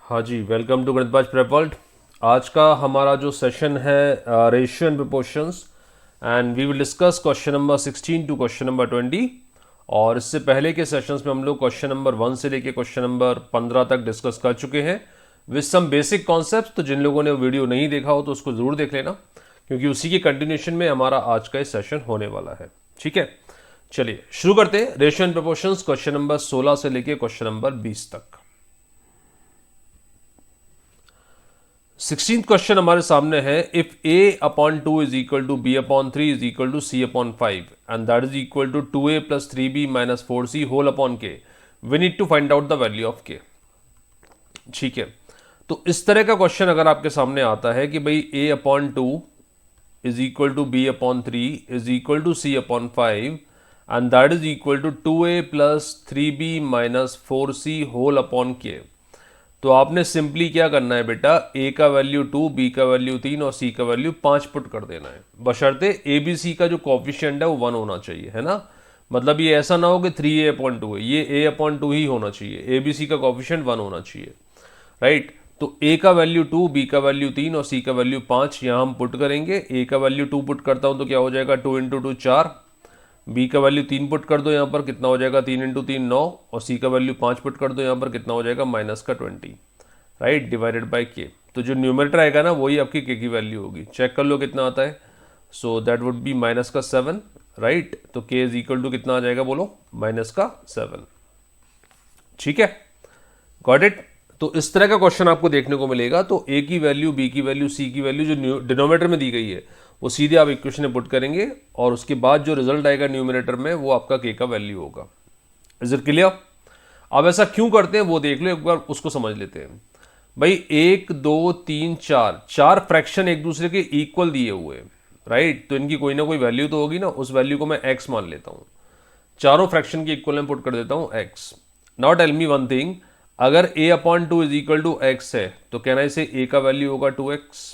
हाँ जी, welcome to Ganitbaaz prep world. आज का हमारा जो सेशन है ratio and proportions, and we will discuss question number 16 to question number 20। और इससे पहले के सेशंस में हम लोग क्वेश्चन नंबर 1 से लेके क्वेश्चन नंबर 15 तक डिस्कस कर चुके हैं विद सम बेसिक कॉन्सेप्ट। तो जिन लोगों ने वीडियो नहीं देखा हो तो उसको ज़रूर देख लेना, क्योंकि उसी के कंटिन्यूशन में हमारा आज का सेशन होने वाला है। ठीक है, चलिए शुरू करते हैं। Ratio and proportions question number 16 से लेके क्वेश्चन नंबर 20 तक। 16th क्वेश्चन हमारे सामने है। If a upon 2 is equal to b upon 3 is equal to c upon 5 and that is equal to 2a plus 3b minus 4c whole upon k, we need to find out the value of k। ठीक है, तो इस तरह का question अगर आपके सामने आता है कि भाई a upon 2 is equal to b upon 3 is equal to c upon 5 and that is equal to 2a plus 3b minus 4c whole upon k, तो आपने सिंपली क्या करना है बेटा, a का वैल्यू 2, b का वैल्यू 3 और c का वैल्यू 5 पुट कर देना है। बशर्ते a b c का जो कोफिशिएंट है वो 1 होना चाहिए, है ना। मतलब ये ऐसा ना हो कि 3a अपॉन 2 है, ये a अपॉन 2 ही होना चाहिए। a b c का कोफिशिएंट 1 होना चाहिए, राइट। तो a का वैल्यू 2, b का वैल्यू 3 और c का वैल्यू 5 यहाँ हम पुट करेंगे। a का वैल्यू 2 पुट करता हूँ तो क्या हो जाएगा, 2 इंटू 2 4। b का वैल्यू 3 पुट कर दो यहाँ पर, कितना हो जाएगा, 3 इंटू 3 9। और c का वैल्यू 5 पुट कर दो यहाँ पर, कितना हो जाएगा, माइनस का 20, राइट, डिवाइडेड बाय के। तो जो न्यूमरेटर आएगा ना वही आपकी के की वैल्यू होगी। चेक कर लो कितना आता है। So that would be minus का 7, राइट। तो के इज इक्वल टू कितना आ जाएगा, बोलो, माइनस का 7। ठीक है, गॉट इट। तो इस तरह का क्वेश्चन आपको देखने को मिलेगा। तो ए की वैल्यू, बी की वैल्यू, सी की वैल्यू जो डिनोमिनेटर में दी गई है वो सीधे आप इक्वेशन में पुट करेंगे और उसके बाद जो रिजल्ट आएगा न्यूमरेटर में वो आपका के का वैल्यू होगा। Is it clear? अब ऐसा क्यों करते हैं वो देख लो एक बार, उसको समझ लेते हैं। भाई 1 2 3 4 चार फ्रैक्शन एक दूसरे के इक्वल दिए हुए, राइट। तो इनकी कोई ना कोई वैल्यू तो होगी ना, उस वैल्यू को मैं x मान लेता हूं। चारों फ्रैक्शन के इक्वल में पुट कर देता हूं x। Now tell me one thing, अगर a upon 2 is equal to x है तो कहना इसे a का वैल्यू होगा 2x।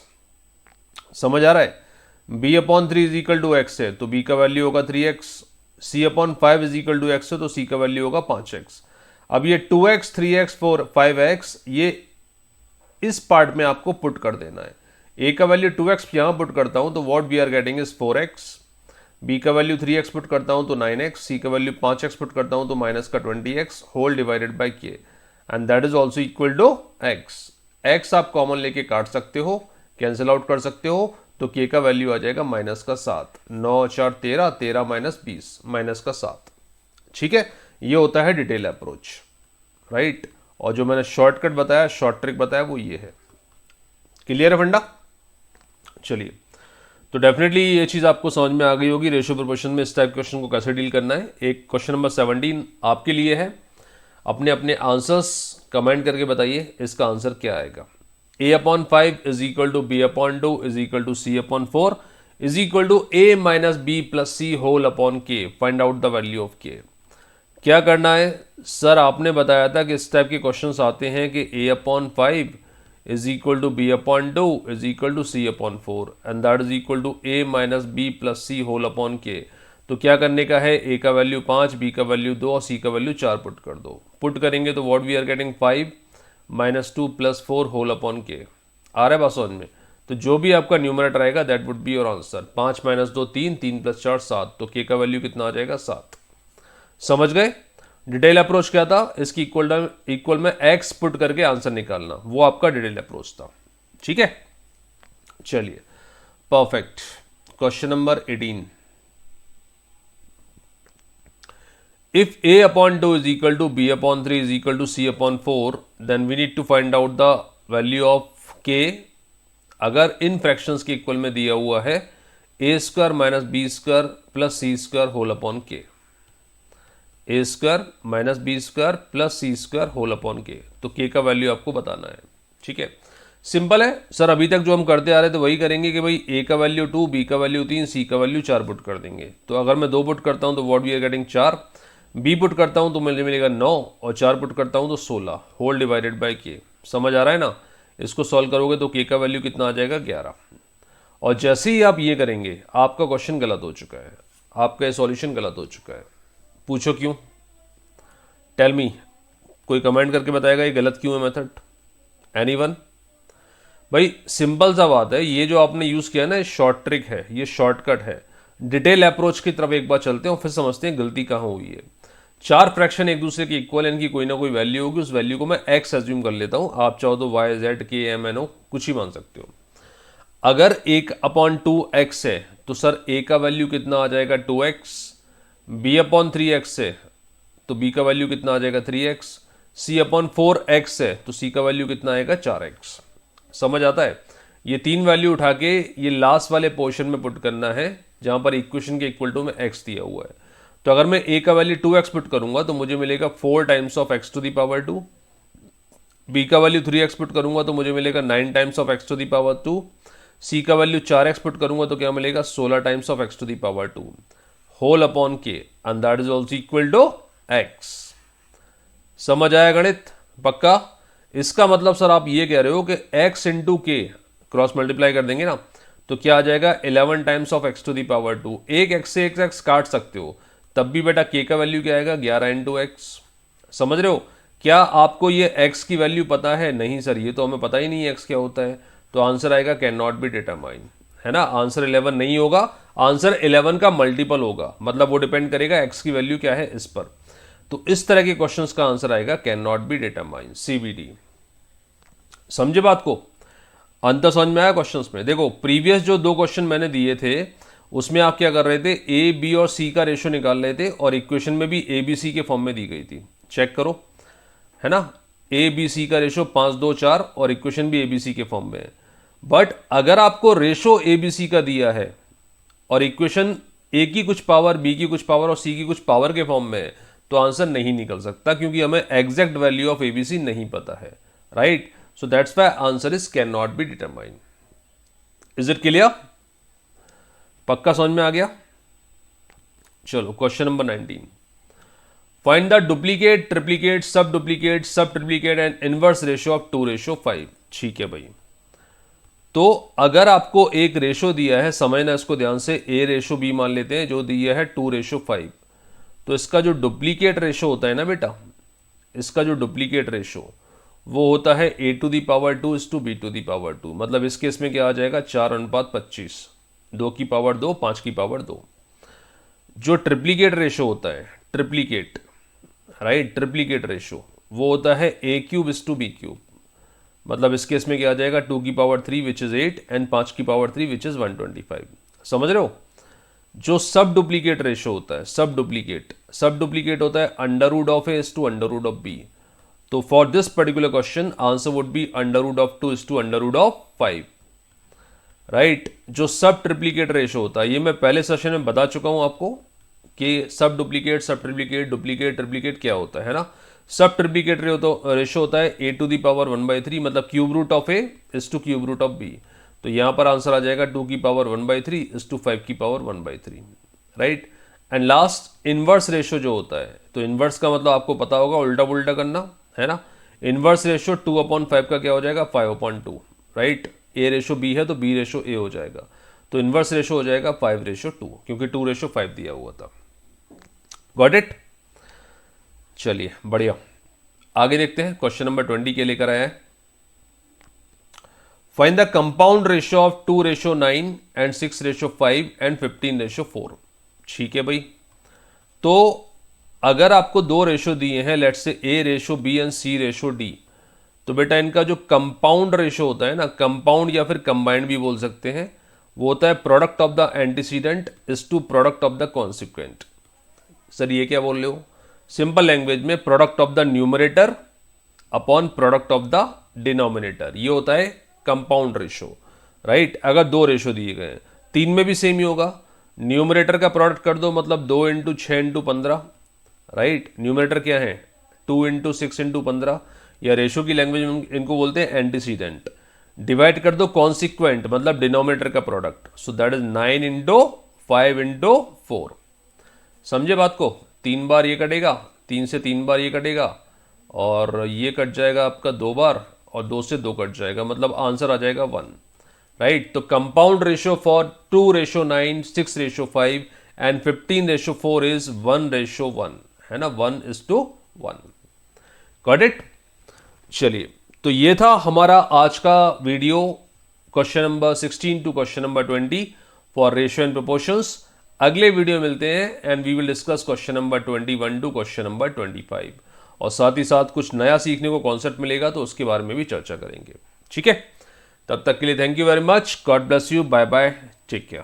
समझ आ रहा है? b upon 3 is equal to x है तो b का वैल्यू होगा 3x। c upon 5 is equal to x है तो c का वैल्यू होगा 5x। अब ये 2x 3x 4 5x ये इस पार्ट में आपको पुट कर देना है। a का वैल्यू 2x यहां पुट करता हूं तो what we are getting is 4x। b का वैल्यू 3x पुट करता हूं तो 9x। c का वैल्यू 5x पुट करता हूं तो माइनस का 20x whole divided by k, and that is also equal to x। x आप कॉमन लेके काट सकते हो, कैंसिल आउट कर सकते हो, तो k का वैल्यू आ जाएगा माइनस का 7। 9 4 13, 13 माइनस 20, माइनस का 7। ठीक है, ये होता है डिटेल अप्रोच, राइट। और जो मैंने शॉर्टकट बताया, शॉर्ट ट्रिक बताया, वो ये है। क्लियर है फंडा? चलिए, तो डेफिनेटली ये चीज़ आपको समझ में आ गई होगी रेशियो प्रोपोर्शन में इस टाइप क्वेश्चन को कैसे डील करना है। एक क्वेश्चन नंबर 17 आपके लिए है। अपने अपने आंसर्स कमेंट करके बताइए इसका आंसर क्या आएगा। a upon 5 is equal to b upon 2 is equal to c upon 4 is equal to a minus B plus C whole upon K. Find out the value of K. क्या करना है sir, आपने बताया था कि इस टाइप के questions आते हैं कि a upon 5 is equal to b upon 2 is equal to c upon 4 and that is equal to a minus B plus C whole upon K. तो क्या करने का है, a का वैल्यू 5, b का वैल्यू 2 और c का वैल्यू 4 पुट कर दो। पुट करेंगे तो what we are getting 5 minus 2 plus 4 whole upon K. आ रहा है बात समझ में? तो जो भी आपका न्यूमरेटर आएगा that would be your answer. 5 minus 2 3, 3 plus 4 7, तो k का वैल्यू कितना आ जाएगा, 7। समझ गए? डिटेल अप्रोच क्या था, इसकी इक्वल में x पुट करके आंसर निकालना, वो आपका डिटेल अप्रोच था। ठीक है, चलिए, perfect. Question number 18। If a upon 2 is equal to b upon 3 is equal to c upon 4 then we need to find out the value of k। अगर इन fractions के इक्वल में दिया हुआ है a square minus B square plus C square whole upon K. A square minus B square plus C square whole upon K, तो के का value आपको बताना है। ठीक है, सिंपल है सर। अभी तक जो हम करते आ रहे थे वही करेंगे कि भाई ए का वैल्यू 2, बी का वैल्यू 3, सी का वैल्यू 4 पुट कर देंगे। तो अगर मैं 2 पुट करता हूं तो what we are getting 4, B put करता हूं तो मुझे मिलेगा 9 और 4 पुट करता हूं तो 16 होल डिवाइडेड बाई के। समझ आ रहा है ना? इसको सॉल्व करोगे तो के का वैल्यू कितना आ जाएगा, 11। और जैसे ही आप ये करेंगे आपका क्वेश्चन गलत हो चुका है, आपका सॉल्यूशन गलत हो चुका है। पूछो क्यों? टेल मी, कोई कमेंट करके बताएगा ये गलत क्यों है मेथड। एनीवन? भाई सिंपल सा बात है, ये जो आपने यूज किया ना शॉर्ट ट्रिक है, ये शॉर्टकट है। डिटेल अप्रोच की तरफ एक बार चलते हैं और फिर समझते हैं गलती कहाँ हुई है। चार फ्रैक्शन एक दूसरे के इक्वल, इनकी कोई ना कोई वैल्यू होगी, उस वैल्यू को मैं एक्स एज्यूम कर लेता हूं, आप चाहो तो वाई जेड के एम एन ओ कुछ ही मान सकते हो। अगर 1/2x है तो सर a का वैल्यू कितना आ जाएगा 2x, b/3x है तो b का वैल्यू कितना आ जाएगा 3x, c/4x है तो c का वैल्यू कितना आएगा 4x। समझ आता है? ये तीन वैल्यू उठा के ये लास्ट वाले पोर्शन में पुट करना है जहां पर इक्वेशन के इक्वल टू में x दिया हुआ है। तो अगर मैं a का वैल्यू 2x पुट करूंगा तो मुझे मिलेगा 4 times of x to the power 2, b का वैल्यू 3x पुट करूंगा तो मुझे मिलेगा 9 times of x to the power 2, c का वैल्यू 4x पुट करूंगा तो क्या मिलेगा 16 times of x to the power 2 whole upon k and that is also equal to x। समझ आया गणित? पक्का? इसका मतलब सर आप ये कह रहे हो कि x into K cross multiply कर देंगे ना तो क्या आ जाएगा 11 times of x to the power 2। एक x से एक x काट सकते हो, तब भी बेटा k का वैल्यू क्या आएगा 11 इंटू एक्स। समझ रहे हो? क्या आपको ये x की वैल्यू पता है? नहीं सर, ये तो हमें पता ही नहीं है x क्या होता है। तो आंसर आएगा कैन नॉट बी डिटरमाइन, है ना। आंसर 11 नहीं होगा, आंसर 11 का मल्टीपल होगा, मतलब वो डिपेंड करेगा x की वैल्यू क्या है इस पर। तो इस तरह के क्वेश्चंस का आंसर आएगा can not be determine, CBD। समझे बात को? अंतर समझ में आया क्वेश्चंस में? देखो प्रीवियस जो दो क्वेश्चन मैंने दिए थे उसमें आप क्या कर रहे थे, ए बी और सी का रेशो निकाल रहे थे और इक्वेशन में भी ए बी सी के फॉर्म में दी गई थी। चेक करो, है ना। ए बी सी का रेशो 5 2 4 और इक्वेशन भी ए बी सी के फॉर्म में है। बट अगर आपको रेशो ए बी सी का दिया है और इक्वेशन ए की कुछ पावर, बी की कुछ पावर और सी की कुछ पावर के फॉर्म में है तो आंसर नहीं निकल सकता, क्योंकि हमें एग्जैक्ट वैल्यू ऑफ एबीसी नहीं पता है, right. So that's why answer is can not be determined. Is it clear? पक्का समझ में आ गया? चलो question number 19, find the duplicate, triplicate, सब डुप्लीकेट, सब triplicate and inverse ratio of 2:5। ठीक है भाई, तो अगर आपको एक रेशो दिया है, समझना इसको ध्यान से, ए रेशो बी मान लेते हैं, जो दिया है 2:5, तो इसका जो डुप्लीकेट रेशो होता है ना बेटा, इसका जो डुप्लीकेट रेशो वो होता है a to the power 2 is to b to the power 2। मतलब इस केस में क्या आ जाएगा 4:25, 2 की पावर 2, 5 की पावर 2। जो ट्रिप्लीकेट रेशो होता है, ट्रिप्लीकेट, राइट, ट्रिप्लीकेट रेशो वो होता है a³ इज टू b³। मतलब इस केस में क्या आ जाएगा 2 की पावर 3 विच इज 8 एंड 5 की पावर 3 विच इज 125। समझ रहे हो? जो सब डुप्लीकेट रेशो होता है, सब डुप्लीकेट होता है √a इज टू √b। तो for this particular question answer would be √2 is to √5, right. जो सब ट्रिप्लीकेट रेशो होता है, ये मैं पहले सेशन में बता चुका हूं आपको कि सब डुप्लीकेट, सब ट्रिप्लीकेट, डुप्लीकेट, ट्रिप्लीकेट क्या होता है ना। सब ट्रिप्लीकेट रेशो होता है a टू दी पावर 1/3, मतलब cube root of a is to cube root of b। तो यहां पर आंसर आ जाएगा 2 की पावर 1/3 इज टू 5 की power 1/3, right. And last inverse ratio जो होता है, तो इनवर्स का मतलब आपको पता होगा उल्टा पुल्टा करना, है ना। इनवर्स रेशो 2/5 का क्या हो जाएगा 5/2, राइट। a रेशो b है तो b रेशो a हो जाएगा, तो इनवर्स रेशो हो जाएगा 5:2, क्योंकि 2:5 दिया हुआ था। Got it? चलिए बढ़िया, आगे देखते हैं। क्वेश्चन नंबर 20 के लेकर आया है, find the compound ratio of 2:9 and 6:5 and 15:4। ठीक है भाई, तो अगर आपको दो रेशो दिए हैं, let's say a ratio b and c ratio d, तो बेटा इनका जो कंपाउंड रेशो होता है ना, कंपाउंड या फिर कंबाइंड भी बोल सकते हैं, वो होता है product of the antecedent is to product of the consequent. Sir ये क्या बोल रहे हो? सिंपल लैंग्वेज में product of the numerator upon product of the denominator, ये होता है कंपाउंड रेशो, राइट। अगर दो रेशो दिए गए हैं, 3 में भी सेम ही होगा। न्यूमरेटर का प्रोडक्ट कर दो, मतलब 2 × 6 × 15, राइट। न्यूमरेटर क्या है 2 × 6 × 15, या रेशो की लैंग्वेज में इनको बोलते हैं एंटीसीडेंट। डिवाइड कर दो कॉन्सिक्वेंट, मतलब डिनोमिनेटर का प्रोडक्ट, सो दैट इज 9 × 5 × 4। समझे बात को? 3 बार ये कटेगा, 3 से 3 बार ये कटेगा, और ये कट जाएगा आपका 2 बार, और 2 से 2 कट जाएगा, मतलब आंसर आ जाएगा 1, राइट। तो compound ratio for 2:9, 6:5 and 15:4 is 1:1, है ना, 1:1। Got it? चलिए तो ये था हमारा आज का video, question number 16 to question number 20 for ratio and proportions. अगले वीडियो मिलते हैं and we will discuss question number 21 to question number 25, और साथ ही साथ कुछ नया सीखने को कॉन्सेप्ट मिलेगा तो उसके बारे में भी चर्चा करेंगे। ठीक है, तब तक के लिए thank you very much, God bless you, bye bye, take care.